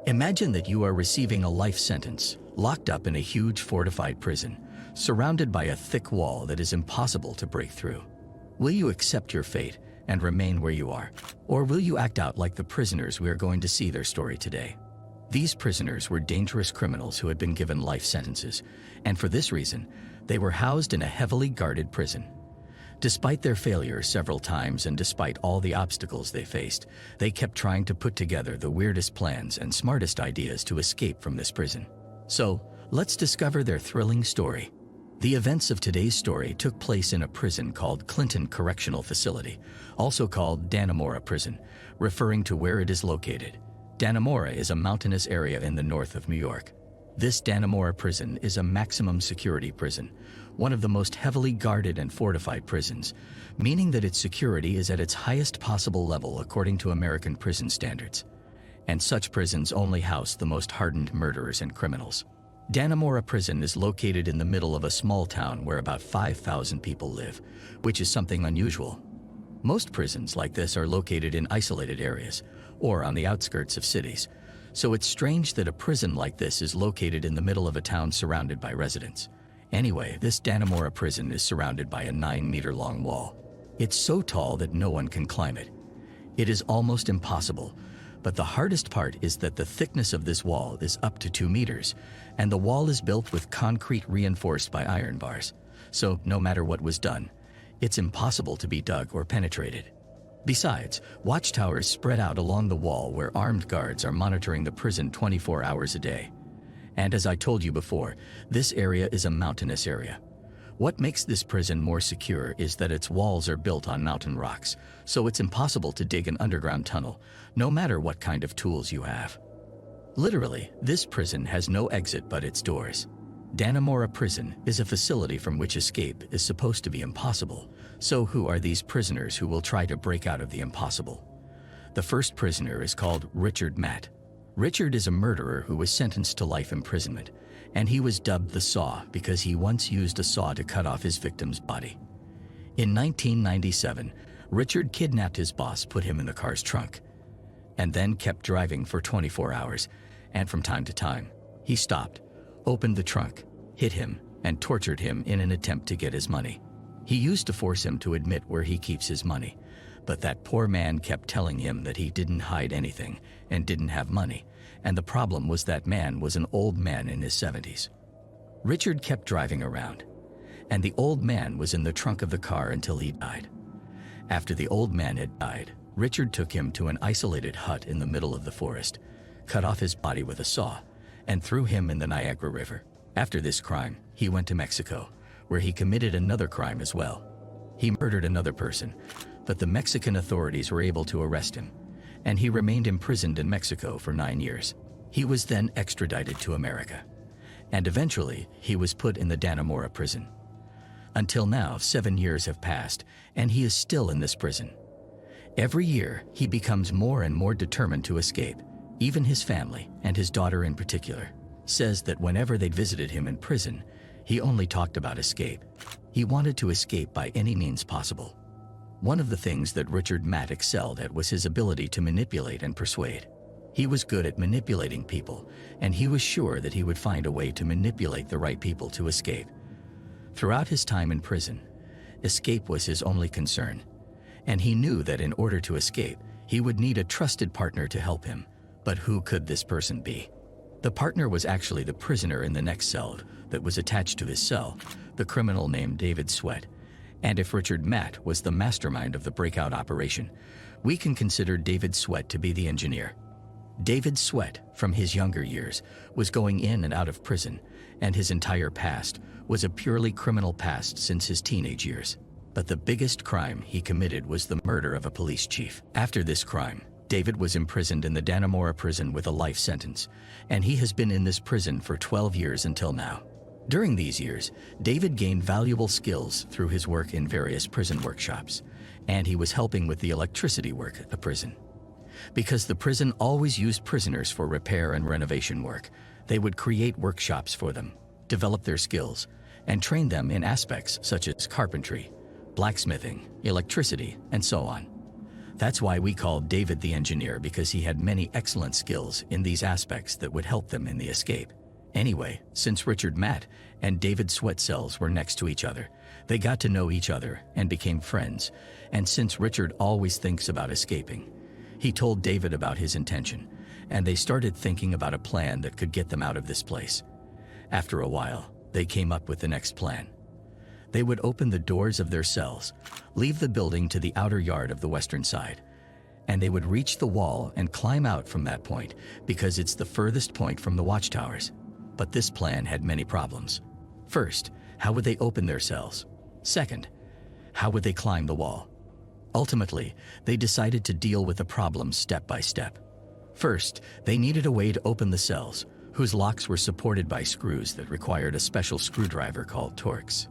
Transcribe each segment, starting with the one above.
Imagine that you are receiving a life sentence, locked up in a huge fortified prison, surrounded by a thick wall that is impossible to break through. Will you accept your fate and remain where you are? Or will you act out like the prisoners we are going to see their story today? These prisoners were dangerous criminals who had been given life sentences, and for this reason, they were housed in a heavily guarded prison. Despite their failures several times and despite all the obstacles they faced, they kept trying to put together the weirdest plans and smartest ideas to escape from this prison. So, let's discover their thrilling story. The events of today's story took place in a prison called Clinton Correctional Facility, also called Dannemora Prison, referring to where it is located. Dannemora is a mountainous area in the north of New York. This Dannemora prison is a maximum security prison, one of the most heavily guarded and fortified prisons, meaning that its security is at its highest possible level according to American prison standards. And such prisons only house the most hardened murderers and criminals. Dannemora Prison is located in the middle of a small town where about 5,000 people live, which is something unusual. Most prisons like this are located in isolated areas or on the outskirts of cities, so it's strange that a prison like this is located in the middle of a town surrounded by residents. Anyway, this Dannemora prison is surrounded by a 9-meter-long wall. It's so tall that no one can climb it. It is almost impossible, but the hardest part is that the thickness of this wall is up to 2 meters, and the wall is built with concrete reinforced by iron bars. So no matter what was done, it's impossible to be dug or penetrated. Besides, watchtowers spread out along the wall where armed guards are monitoring the prison 24 hours a day. And as I told you before, this area is a mountainous area. What makes this prison more secure is that its walls are built on mountain rocks, so it's impossible to dig an underground tunnel, no matter what kind of tools you have. Literally, this prison has no exit but its doors. Dannemora Prison is a facility from which escape is supposed to be impossible. So who are these prisoners who will try to break out of the impossible? The first prisoner is called Richard Matt. Richard is a murderer who was sentenced to life imprisonment, and he was dubbed the Saw because he once used a saw to cut off his victim's body. In 1997, Richard kidnapped his boss, put him in the car's trunk, and then kept driving for 24 hours, and from time to time, he stopped, opened the trunk, hit him, and tortured him in an attempt to get his money. He used to force him to admit where he keeps his money, but that poor man kept telling him that he didn't hide anything and didn't have money, and the problem was that man was an old man in his 70s. Richard kept driving around, and the old man was in the trunk of the car until he died. After the old man had died, Richard took him to an isolated hut in the middle of the forest, cut off his body with a saw, and threw him in the Niagara River. After this crime, he went to Mexico, where he committed another crime as well. He murdered another person, but the Mexican authorities were able to arrest him, and he remained imprisoned in Mexico for 9 years. He was then extradited to America, and eventually he was put in the Dannemora prison. Until now, 7 years have passed, and he is still in this prison. Every year, he becomes more and more determined to escape. Even his family, and his daughter in particular, says that whenever they'd visited him in prison, he only talked about escape. He wanted to escape by any means possible. One of the things that Richard Matt excelled at was his ability to manipulate and persuade. He was good at manipulating people, and he was sure that he would find a way to manipulate the right people to escape. Throughout his time in prison, escape was his only concern, and he knew that in order to escape, he would need a trusted partner to help him. But who could this person be? The partner was actually the prisoner in the next cell that was attached to his cell, the criminal named David Sweat. And if Richard Matt was the mastermind of the Breakout operation, we can consider David Sweat to be the engineer. David Sweat, from his younger years, was going in and out of prison, and his entire past was a purely criminal past since his teenage years. But the biggest crime he committed was the murder of a police chief. After this crime, David was imprisoned in the Dannemora prison with a life sentence, and he has been in this prison for 12 years until now. During these years, David gained valuable skills through his work in various prison workshops, and he was helping with the electricity work at the prison. Because the prison always used prisoners for repair and renovation work, they would create workshops for them, develop their skills, and train them in aspects such as carpentry, blacksmithing, electricity, and so on. That's why we called David the engineer, because he had many excellent skills in these aspects that would help them in the escape. Anyway, since Richard Matt and David's sweat cells were next to each other, they got to know each other and became friends. And since Richard always thinks about escaping, he told David about his intention, and they started thinking about a plan that could get them out of this place. After a while, they came up with the next plan. They would open the doors of their cells, leave the building to the outer yard of the western side, and they would reach the wall and climb out from that point because it's the furthest point from the watchtowers. But this plan had many problems. First, how would they open their cells? Second, how would they climb the wall? Ultimately, they decided to deal with the problem step by step. First, they needed a way to open the cells, whose locks were supported by screws that required a special screwdriver called Torx.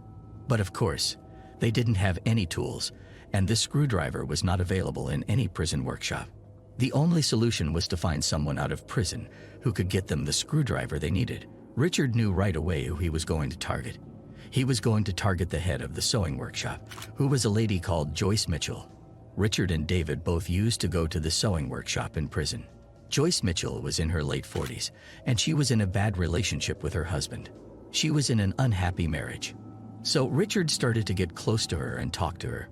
But of course, they didn't have any tools, and this screwdriver was not available in any prison workshop. The only solution was to find someone out of prison who could get them the screwdriver they needed. Richard knew right away who he was going to target. He was going to target the head of the sewing workshop, who was a lady called Joyce Mitchell. Richard and David both used to go to the sewing workshop in prison. Joyce Mitchell was in her late 40s, and she was in a bad relationship with her husband. She was in an unhappy marriage. So Richard started to get close to her and talk to her.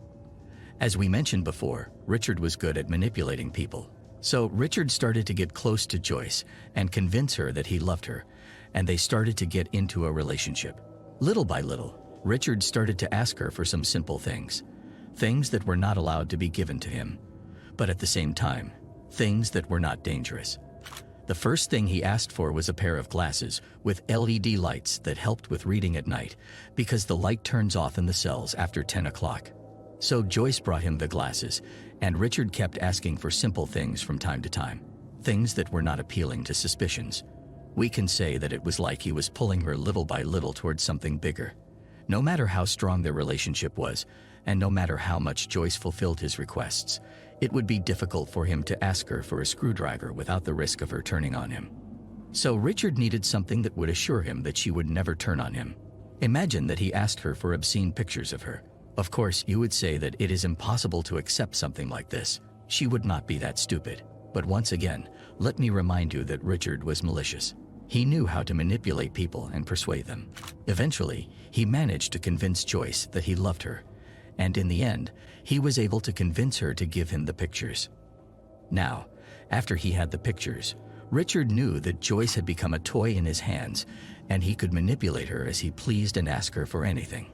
As we mentioned before, Richard was good at manipulating people. So Richard started to get close to Joyce and convince her that he loved her, and they started to get into a relationship. Little by little, Richard started to ask her for some simple things that were not allowed to be given to him, but at the same time, things that were not dangerous. The first thing he asked for was a pair of glasses with LED lights that helped with reading at night, because the light turns off in the cells after 10 o'clock. So Joyce brought him the glasses, and Richard kept asking for simple things from time to time, things that were not appealing to suspicions. We can say that it was like he was pulling her little by little towards something bigger. No matter how strong their relationship was, and no matter how much Joyce fulfilled his requests, it would be difficult for him to ask her for a screwdriver without the risk of her turning on him. So Richard needed something that would assure him that she would never turn on him. Imagine that he asked her for obscene pictures of her. Of course, you would say that it is impossible to accept something like this. She would not be that stupid. But once again, let me remind you that Richard was malicious. He knew how to manipulate people and persuade them. Eventually, he managed to convince Joyce that he loved her, and in the end, he was able to convince her to give him the pictures. Now, after he had the pictures, Richard knew that Joyce had become a toy in his hands, and he could manipulate her as he pleased and ask her for anything.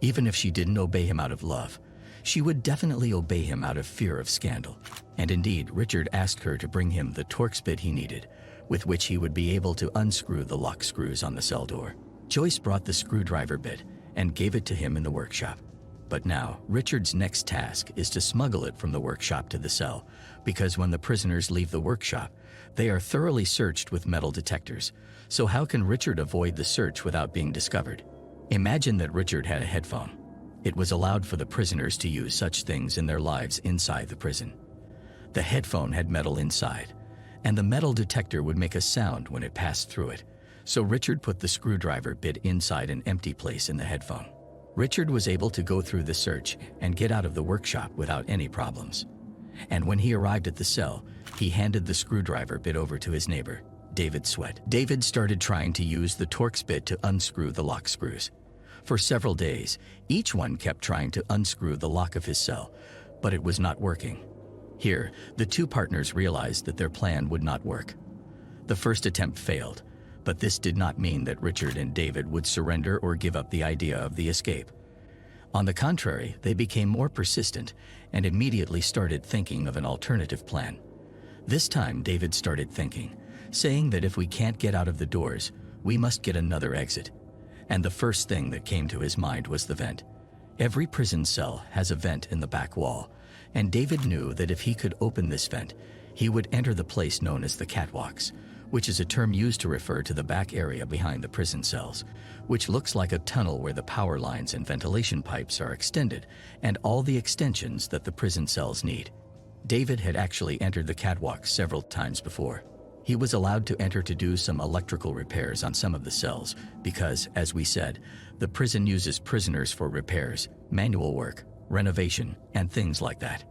Even if she didn't obey him out of love, she would definitely obey him out of fear of scandal. And indeed, Richard asked her to bring him the Torx bit he needed, with which he would be able to unscrew the lock screws on the cell door. Joyce brought the screwdriver bit and gave it to him in the workshop. But now, Richard's next task is to smuggle it from the workshop to the cell, because when the prisoners leave the workshop, they are thoroughly searched with metal detectors. So how can Richard avoid the search without being discovered? Imagine that Richard had a headphone. It was allowed for the prisoners to use such things in their lives inside the prison. The headphone had metal inside, and the metal detector would make a sound when it passed through it. So Richard put the screwdriver bit inside an empty place in the headphone. Richard was able to go through the search and get out of the workshop without any problems. And when he arrived at the cell, he handed the screwdriver bit over to his neighbor, David Sweat. David started trying to use the Torx bit to unscrew the lock screws. For several days, each one kept trying to unscrew the lock of his cell, but it was not working. Here, the two partners realized that their plan would not work. The first attempt failed, but this did not mean that Richard and David would surrender or give up the idea of the escape. On the contrary, they became more persistent and immediately started thinking of an alternative plan. This time, David started thinking, saying that if we can't get out of the doors, we must get another exit. And the first thing that came to his mind was the vent. Every prison cell has a vent in the back wall, and David knew that if he could open this vent, he would enter the place known as the catwalks, which is a term used to refer to the back area behind the prison cells, which looks like a tunnel where the power lines and ventilation pipes are extended, and all the extensions that the prison cells need. David had actually entered the catwalk several times before. He was allowed to enter to do some electrical repairs on some of the cells because, as we said, the prison uses prisoners for repairs, manual work, renovation, and things like that.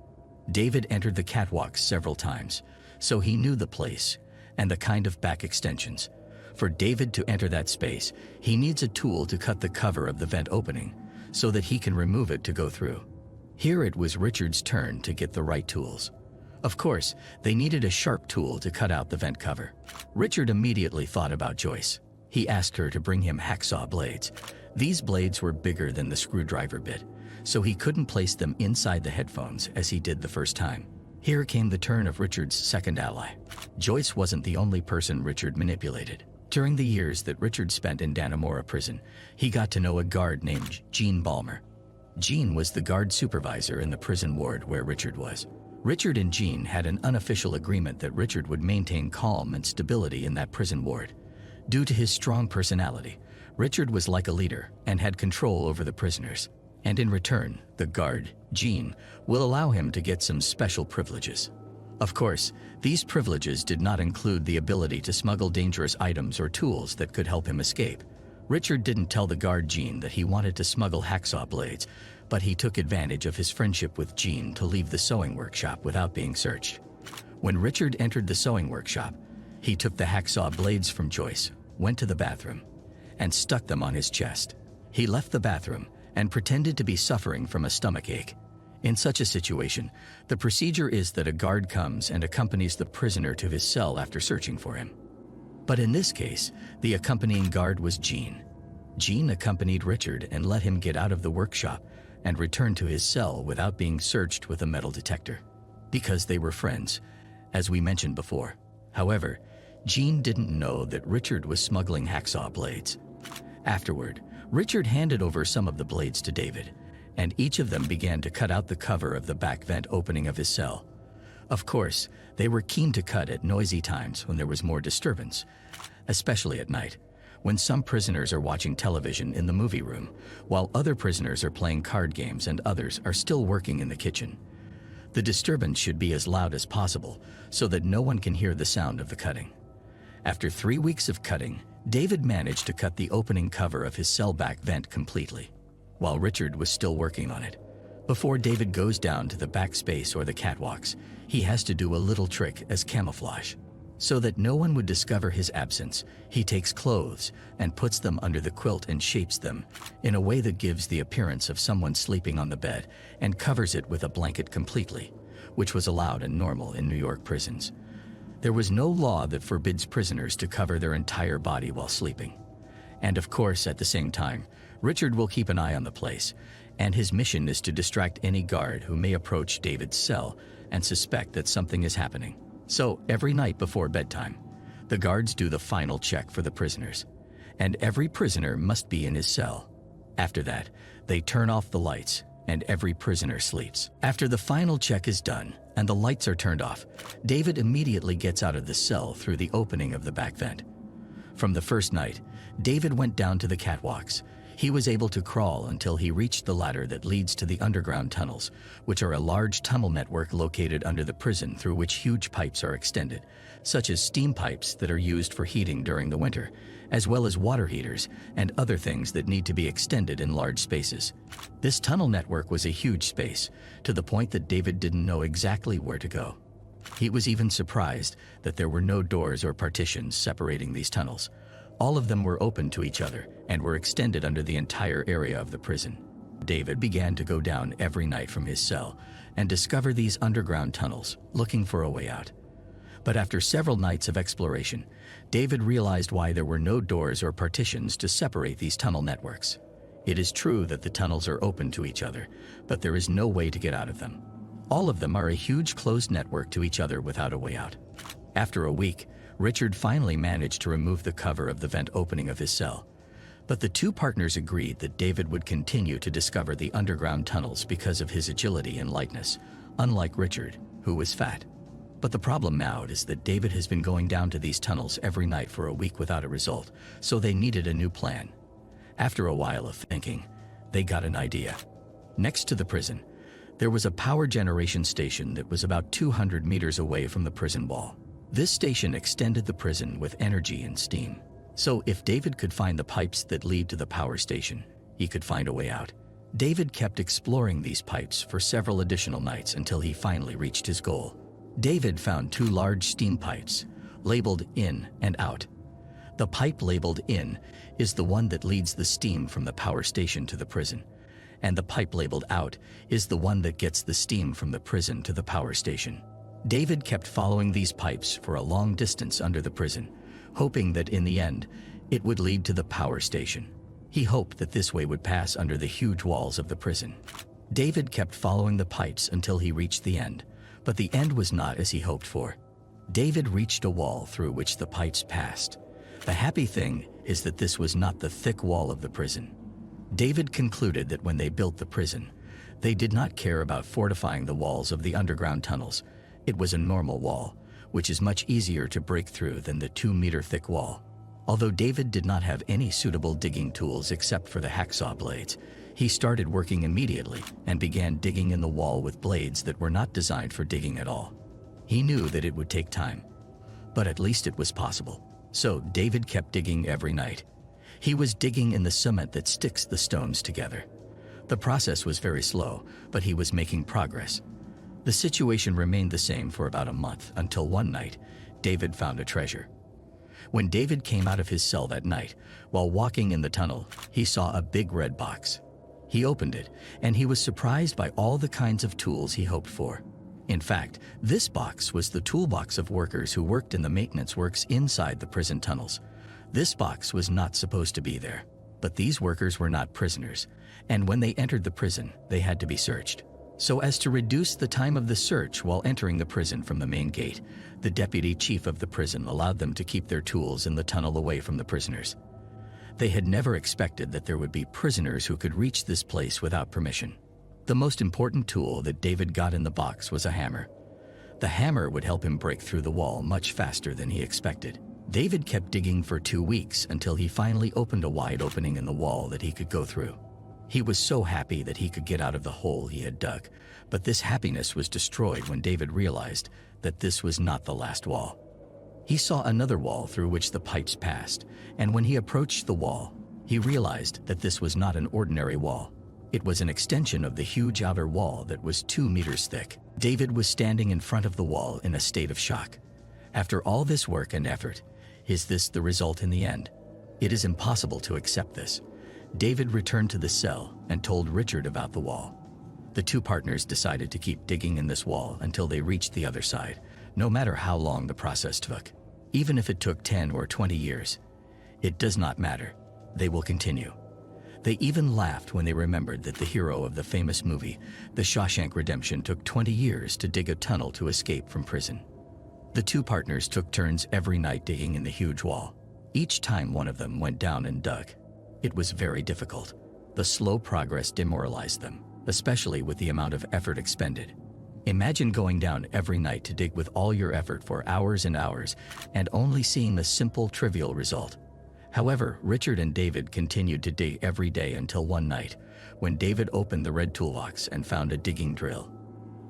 David entered the catwalks several times, so he knew the place and the kind of back extensions. For David to enter that space, he needs a tool to cut the cover of the vent opening so that he can remove it to go through. Here it was Richard's turn to get the right tools. Of course, they needed a sharp tool to cut out the vent cover. Richard immediately thought about Joyce. He asked her to bring him hacksaw blades. These blades were bigger than the screwdriver bit, so he couldn't place them inside the headphones as he did the first time. Here came the turn of Richard's second ally. Joyce wasn't the only person Richard manipulated. During the years that Richard spent in Dannemora prison, he got to know a guard named Gene Balmer. Gene was the guard supervisor in the prison ward where Richard was. Richard and Gene had an unofficial agreement that Richard would maintain calm and stability in that prison ward. Due to his strong personality, Richard was like a leader and had control over the prisoners. And in return, the guard, Gene, will allow him to get some special privileges. Of course, these privileges did not include the ability to smuggle dangerous items or tools that could help him escape. Richard didn't tell the guard Gene that he wanted to smuggle hacksaw blades, but he took advantage of his friendship with Gene to leave the sewing workshop without being searched. When Richard entered the sewing workshop, he took the hacksaw blades from Joyce, went to the bathroom, and stuck them on his chest. He left the bathroom and pretended to be suffering from a stomachache. In such a situation, the procedure is that a guard comes and accompanies the prisoner to his cell after searching for him. But in this case, the accompanying guard was Gene. Gene accompanied Richard and let him get out of the workshop and return to his cell without being searched with a metal detector, because they were friends, as we mentioned before. However, Gene didn't know that Richard was smuggling hacksaw blades. Afterward, Richard handed over some of the blades to David, and each of them began to cut out the cover of the back vent opening of his cell. Of course, they were keen to cut at noisy times when there was more disturbance, especially at night, when some prisoners are watching television in the movie room, while other prisoners are playing card games and others are still working in the kitchen. The disturbance should be as loud as possible so that no one can hear the sound of the cutting. After 3 weeks of cutting, David managed to cut the opening cover of his cell back vent completely, while Richard was still working on it. Before David goes down to the back space or the catwalks, he has to do a little trick as camouflage. So that no one would discover his absence, he takes clothes and puts them under the quilt and shapes them in a way that gives the appearance of someone sleeping on the bed and covers it with a blanket completely, which was allowed and normal in New York prisons. There was no law that forbids prisoners to cover their entire body while sleeping. And of course, at the same time, Richard will keep an eye on the place, and his mission is to distract any guard who may approach David's cell and suspect that something is happening. So every night before bedtime, the guards do the final check for the prisoners, and every prisoner must be in his cell. After that, they turn off the lights and every prisoner sleeps. After the final check is done and the lights are turned off, David immediately gets out of the cell through the opening of the back vent. From the first night, David went down to the catwalks. He was able to crawl until he reached the ladder that leads to the underground tunnels, which are a large tunnel network located under the prison through which huge pipes are extended, such as steam pipes that are used for heating during the winter, as well as water heaters and other things that need to be extended in large spaces. This tunnel network was a huge space, to the point that David didn't know exactly where to go. He was even surprised that there were no doors or partitions separating these tunnels. All of them were open to each other and were extended under the entire area of the prison. David began to go down every night from his cell and discover these underground tunnels, looking for a way out. But after several nights of exploration, David realized why there were no doors or partitions to separate these tunnel networks. It is true that the tunnels are open to each other, but there is no way to get out of them. All of them are a huge closed network to each other without a way out. After a week, Richard finally managed to remove the cover of the vent opening of his cell. But the two partners agreed that David would continue to discover the underground tunnels because of his agility and lightness, unlike Richard, who was fat. But the problem now is that David has been going down to these tunnels every night for a week without a result, so they needed a new plan. After a while of thinking, they got an idea. Next to the prison, there was a power generation station that was about 200 meters away from the prison wall. This station extended the prison with energy and steam. So if David could find the pipes that lead to the power station, he could find a way out. David kept exploring these pipes for several additional nights until he finally reached his goal. David found two large steam pipes, labeled in and out. The pipe labeled in is the one that leads the steam from the power station to the prison, and the pipe labeled out is the one that gets the steam from the prison to the power station. David kept following these pipes for a long distance under the prison, hoping that in the end, it would lead to the power station. He hoped that this way would pass under the huge walls of the prison. David kept following the pipes until he reached the end, but the end was not as he hoped for. David reached a wall through which the pipes passed. The happy thing is that this was not the thick wall of the prison. David concluded that when they built the prison, they did not care about fortifying the walls of the underground tunnels. It was a normal wall, which is much easier to break through than the 2-meter thick wall. Although David did not have any suitable digging tools except for the hacksaw blades, he started working immediately and began digging in the wall with blades that were not designed for digging at all. He knew that it would take time, but at least it was possible. So David kept digging every night. He was digging in the cement that sticks the stones together. The process was very slow, but he was making progress. The situation remained the same for about a month until one night, David found a treasure. When David came out of his cell that night, while walking in the tunnel, he saw a big red box. He opened it, and he was surprised by all the kinds of tools he hoped for. In fact, this box was the toolbox of workers who worked in the maintenance works inside the prison tunnels. This box was not supposed to be there, but these workers were not prisoners, and when they entered the prison, they had to be searched. So as to reduce the time of the search while entering the prison from the main gate, the deputy chief of the prison allowed them to keep their tools in the tunnel away from the prisoners. They had never expected that there would be prisoners who could reach this place without permission. The most important tool that David got in the box was a hammer. The hammer would help him break through the wall much faster than he expected. David kept digging for 2 weeks until he finally opened a wide opening in the wall that he could go through. He was so happy that he could get out of the hole he had dug, but this happiness was destroyed when David realized that this was not the last wall. He saw another wall through which the pipes passed, and when he approached the wall, he realized that this was not an ordinary wall. It was an extension of the huge outer wall that was 2 meters thick. David was standing in front of the wall in a state of shock. After all this work and effort, is this the result in the end? It is impossible to accept this. David returned to the cell and told Richard about the wall. The two partners decided to keep digging in this wall until they reached the other side, no matter how long the process took. Even if it took 10 or 20 years, it does not matter. They will continue. They even laughed when they remembered that the hero of the famous movie, The Shawshank Redemption, took 20 years to dig a tunnel to escape from prison. The two partners took turns every night digging in the huge wall. Each time one of them went down and dug. It was very difficult. The slow progress demoralized them, especially with the amount of effort expended. Imagine going down every night to dig with all your effort for hours and hours and only seeing the simple, trivial result. However, Richard and David continued to dig every day until one night, when David opened the red toolbox and found a digging drill.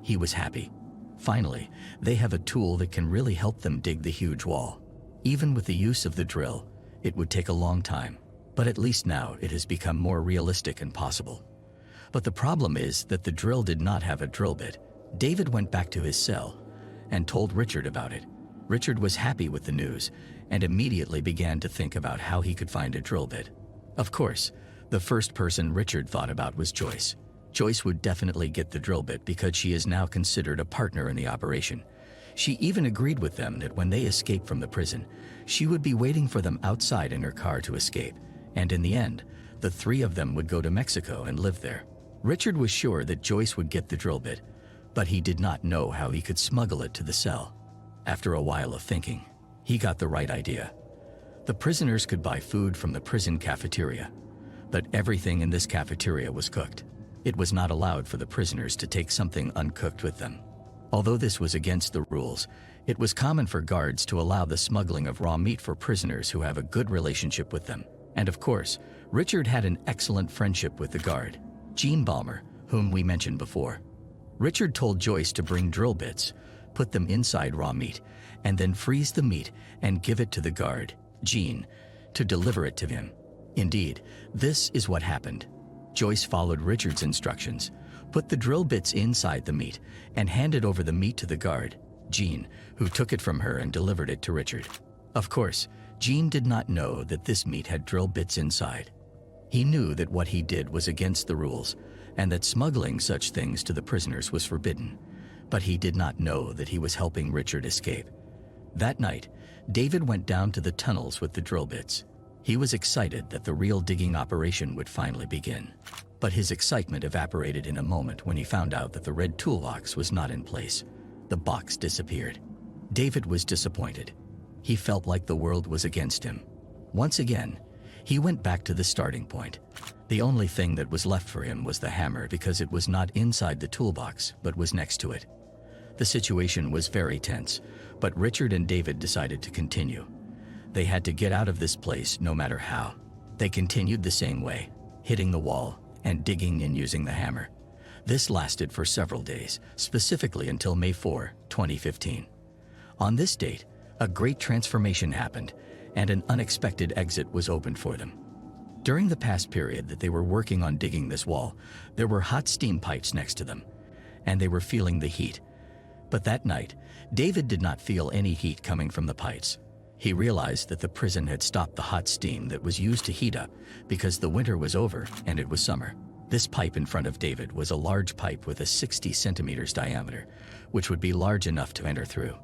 He was happy. Finally, they have a tool that can really help them dig the huge wall. Even with the use of the drill, it would take a long time, but at least now it has become more realistic and possible. But the problem is that the drill did not have a drill bit. David went back to his cell and told Richard about it. Richard was happy with the news and immediately began to think about how he could find a drill bit. Of course, the first person Richard thought about was Joyce. Joyce would definitely get the drill bit because she is now considered a partner in the operation. She even agreed with them that when they escaped from the prison, she would be waiting for them outside in her car to escape, and in the end, the three of them would go to Mexico and live there. Richard was sure that Joyce would get the drill bit, but he did not know how he could smuggle it to the cell. After a while of thinking, he got the right idea. The prisoners could buy food from the prison cafeteria, but everything in this cafeteria was cooked. It was not allowed for the prisoners to take something uncooked with them. Although this was against the rules, it was common for guards to allow the smuggling of raw meat for prisoners who have a good relationship with them. And of course, Richard had an excellent friendship with the guard, Jean Balmer, whom we mentioned before. Richard told Joyce to bring drill bits, put them inside raw meat, and then freeze the meat and give it to the guard, Jean, to deliver it to him. Indeed, this is what happened. Joyce followed Richard's instructions, put the drill bits inside the meat, and handed over the meat to the guard, Jean, who took it from her and delivered it to Richard. Of course, Jean did not know that this meat had drill bits inside. He knew that what he did was against the rules and that smuggling such things to the prisoners was forbidden, but he did not know that he was helping Richard escape. That night, David went down to the tunnels with the drill bits. He was excited that the real digging operation would finally begin. But his excitement evaporated in a moment when he found out that the red toolbox was not in place. The box disappeared. David was disappointed. He felt like the world was against him. Once again, he went back to the starting point. The only thing that was left for him was the hammer because it was not inside the toolbox but was next to it. The situation was very tense, but Richard and David decided to continue. They had to get out of this place no matter how. They continued the same way, hitting the wall and digging and using the hammer. This lasted for several days, specifically until May 4, 2015. On this date, a great transformation happened and an unexpected exit was opened for them. During the past period that they were working on digging this wall, there were hot steam pipes next to them, and they were feeling the heat. But that night, David did not feel any heat coming from the pipes. He realized that the prison had stopped the hot steam that was used to heat up because the winter was over and it was summer. This pipe in front of David was a large pipe with a 60 centimeters diameter, which would be large enough to enter through.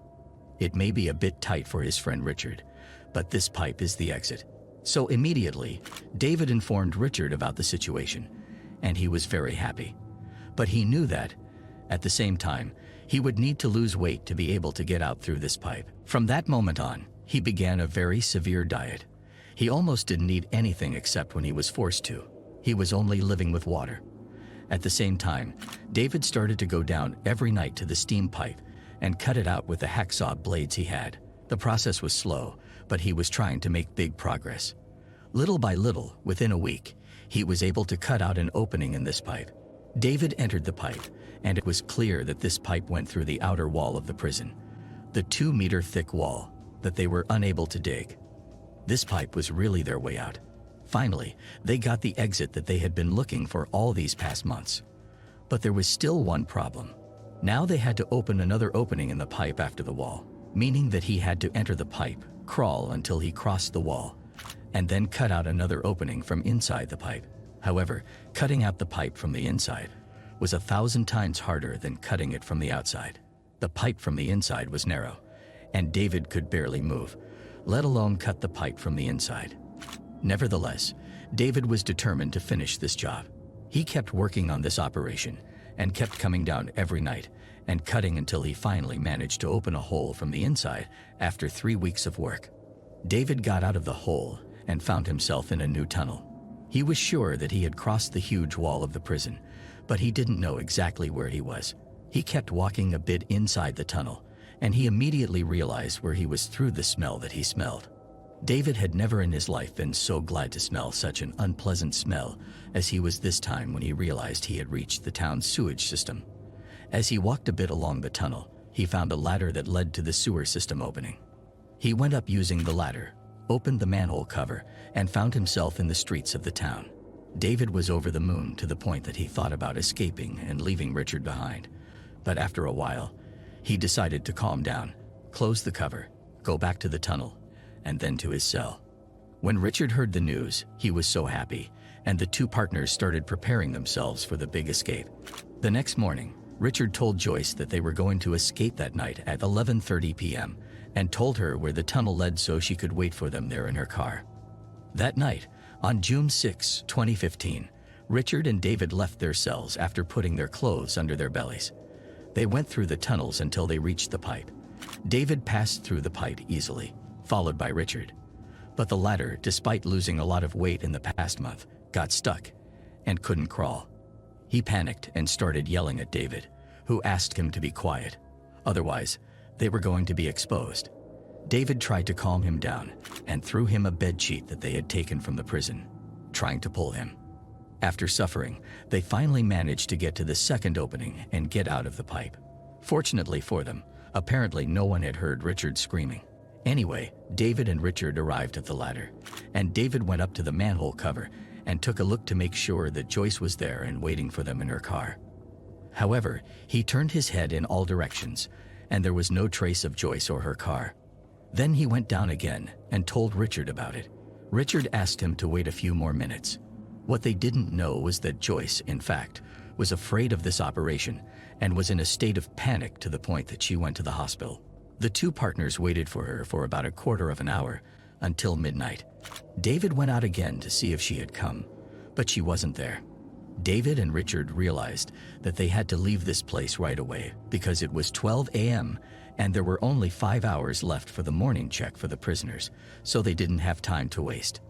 It may be a bit tight for his friend Richard, but this pipe is the exit. So immediately, David informed Richard about the situation, and he was very happy. But he knew that, at the same time, he would need to lose weight to be able to get out through this pipe. From that moment on, he began a very severe diet. He almost didn't eat anything except when he was forced to. He was only living with water. At the same time, David started to go down every night to the steam pipe and cut it out with the hacksaw blades he had. The process was slow, but he was trying to make big progress. Little by little, within a week, he was able to cut out an opening in this pipe. David entered the pipe, and it was clear that this pipe went through the outer wall of the prison, the 2-meter thick wall that they were unable to dig. This pipe was really their way out. Finally, they got the exit that they had been looking for all these past months. But there was still one problem. Now they had to open another opening in the pipe after the wall, meaning that he had to enter the pipe, crawl until he crossed the wall, and then cut out another opening from inside the pipe. However, cutting out the pipe from the inside was 1,000 times harder than cutting it from the outside. The pipe from the inside was narrow, and David could barely move, let alone cut the pipe from the inside. Nevertheless, David was determined to finish this job. He kept working on this operation and kept coming down every night and cutting until he finally managed to open a hole from the inside after 3 weeks of work. David got out of the hole and found himself in a new tunnel. He was sure that he had crossed the huge wall of the prison, but he didn't know exactly where he was. He kept walking a bit inside the tunnel, and he immediately realized where he was through the smell that he smelled. David had never in his life been so glad to smell such an unpleasant smell as he was this time when he realized he had reached the town's sewage system. As he walked a bit along the tunnel, he found a ladder that led to the sewer system opening. He went up using the ladder, opened the manhole cover, and found himself in the streets of the town. David was over the moon to the point that he thought about escaping and leaving Richard behind. But after a while, he decided to calm down, close the cover, go back to the tunnel, and then to his cell. When Richard heard the news, he was so happy, and the two partners started preparing themselves for the big escape. The next morning, Richard told Joyce that they were going to escape that night at 11:30 p.m. and told her where the tunnel led so she could wait for them there in her car. That night, on June 6, 2015, Richard and David left their cells after putting their clothes under their bellies. They went through the tunnels until they reached the pipe. David passed through the pipe easily, followed by Richard. But the latter, despite losing a lot of weight in the past month, got stuck and couldn't crawl. He panicked and started yelling at David, who asked him to be quiet. Otherwise, they were going to be exposed. David tried to calm him down and threw him a bedsheet that they had taken from the prison, trying to pull him. After suffering, they finally managed to get to the second opening and get out of the pipe. Fortunately for them, apparently no one had heard Richard screaming. Anyway, David and Richard arrived at the ladder, and David went up to the manhole cover and took a look to make sure that Joyce was there and waiting for them in her car. However, he turned his head in all directions, and there was no trace of Joyce or her car. Then he went down again and told Richard about it. Richard asked him to wait a few more minutes. What they didn't know was that Joyce, in fact, was afraid of this operation and was in a state of panic to the point that she went to the hospital. The two partners waited for her for about a quarter of an hour, until midnight. David went out again to see if she had come, but she wasn't there. David and Richard realized that they had to leave this place right away because it was 12 a.m. and there were only 5 hours left for the morning check for the prisoners, so they didn't have time to waste.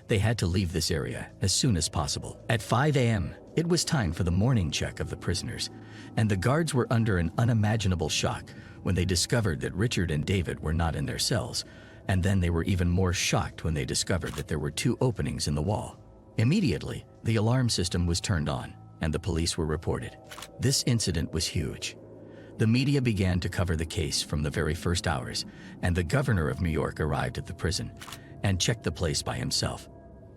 They had to leave this area as soon as possible. At 5 a.m., it was time for the morning check of the prisoners, and the guards were under an unimaginable shock when they discovered that Richard and David were not in their cells, and then they were even more shocked when they discovered that there were 2 openings in the wall. Immediately, the alarm system was turned on, and the police were reported. This incident was huge. The media began to cover the case from the very first hours, and the governor of New York arrived at the prison and checked the place by himself.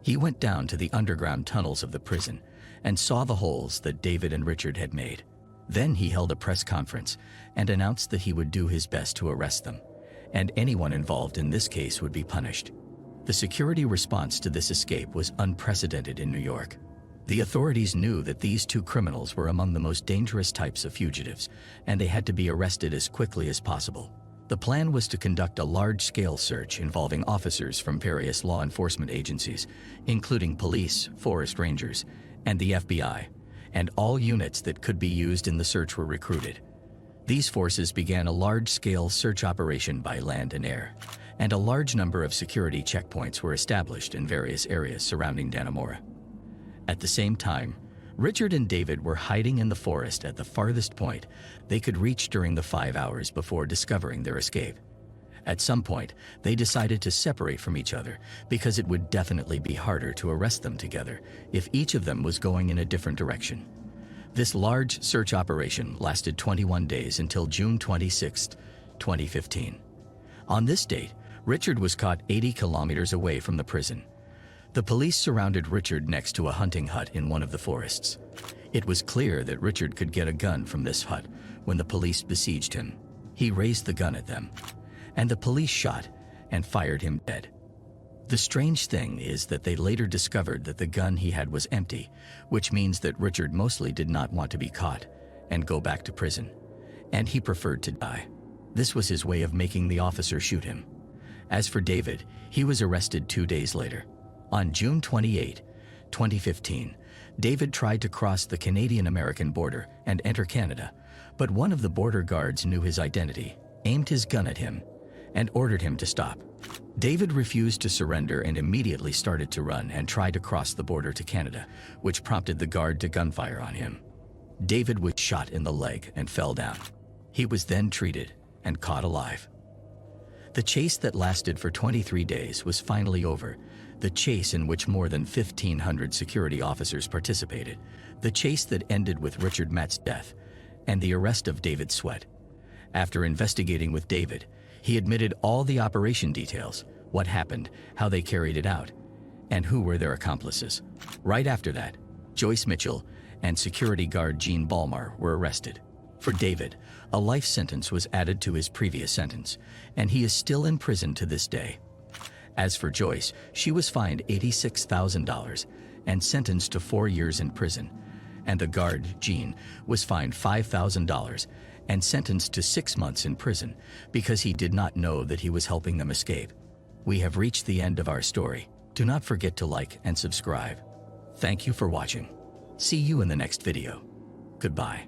He went down to the underground tunnels of the prison and saw the holes that David and Richard had made. Then he held a press conference and announced that he would do his best to arrest them, and anyone involved in this case would be punished. The security response to this escape was unprecedented in New York. The authorities knew that these 2 criminals were among the most dangerous types of fugitives, and they had to be arrested as quickly as possible. The plan was to conduct a large-scale search involving officers from various law enforcement agencies, including police, forest rangers, and the FBI, and all units that could be used in the search were recruited. These forces began a large-scale search operation by land and air, and a large number of security checkpoints were established in various areas surrounding Dannemora. At the same time, Richard and David were hiding in the forest at the farthest point they could reach during the 5 hours before discovering their escape. At some point, they decided to separate from each other because it would definitely be harder to arrest them together if each of them was going in a different direction. This large search operation lasted 21 days until June 26, 2015. On this date, Richard was caught 80 kilometers away from the prison. The police surrounded Richard next to a hunting hut in one of the forests. It was clear that Richard could get a gun from this hut when the police besieged him. He raised the gun at them, and the police shot and fired him dead. The strange thing is that they later discovered that the gun he had was empty, which means that Richard mostly did not want to be caught and go back to prison, and he preferred to die. This was his way of making the officer shoot him. As for David, he was arrested 2 days later. On June 28, 2015, David tried to cross the Canadian-American border and enter Canada, but one of the border guards knew his identity, aimed his gun at him, and ordered him to stop. David refused to surrender and immediately started to run and try to cross the border to Canada, which prompted the guard to gunfire on him. David was shot in the leg and fell down. He was then treated and caught alive. The chase that lasted for 23 days was finally over, the chase in which more than 1,500 security officers participated, the chase that ended with Richard Matt's death, and the arrest of David Sweat. After investigating with David, he admitted all the operation details, what happened, how they carried it out, and who were their accomplices. Right after that, Joyce Mitchell and security guard Gene Ballmar were arrested. For David, a life sentence was added to his previous sentence, and he is still in prison to this day. As for Joyce, she was fined $86,000 and sentenced to 4 years in prison, and the guard, Gene, was fined $5,000 and sentenced to 6 months in prison because he did not know that he was helping them escape. We have reached the end of our story. Do not forget to like and subscribe. Thank you for watching. See you in the next video. Goodbye.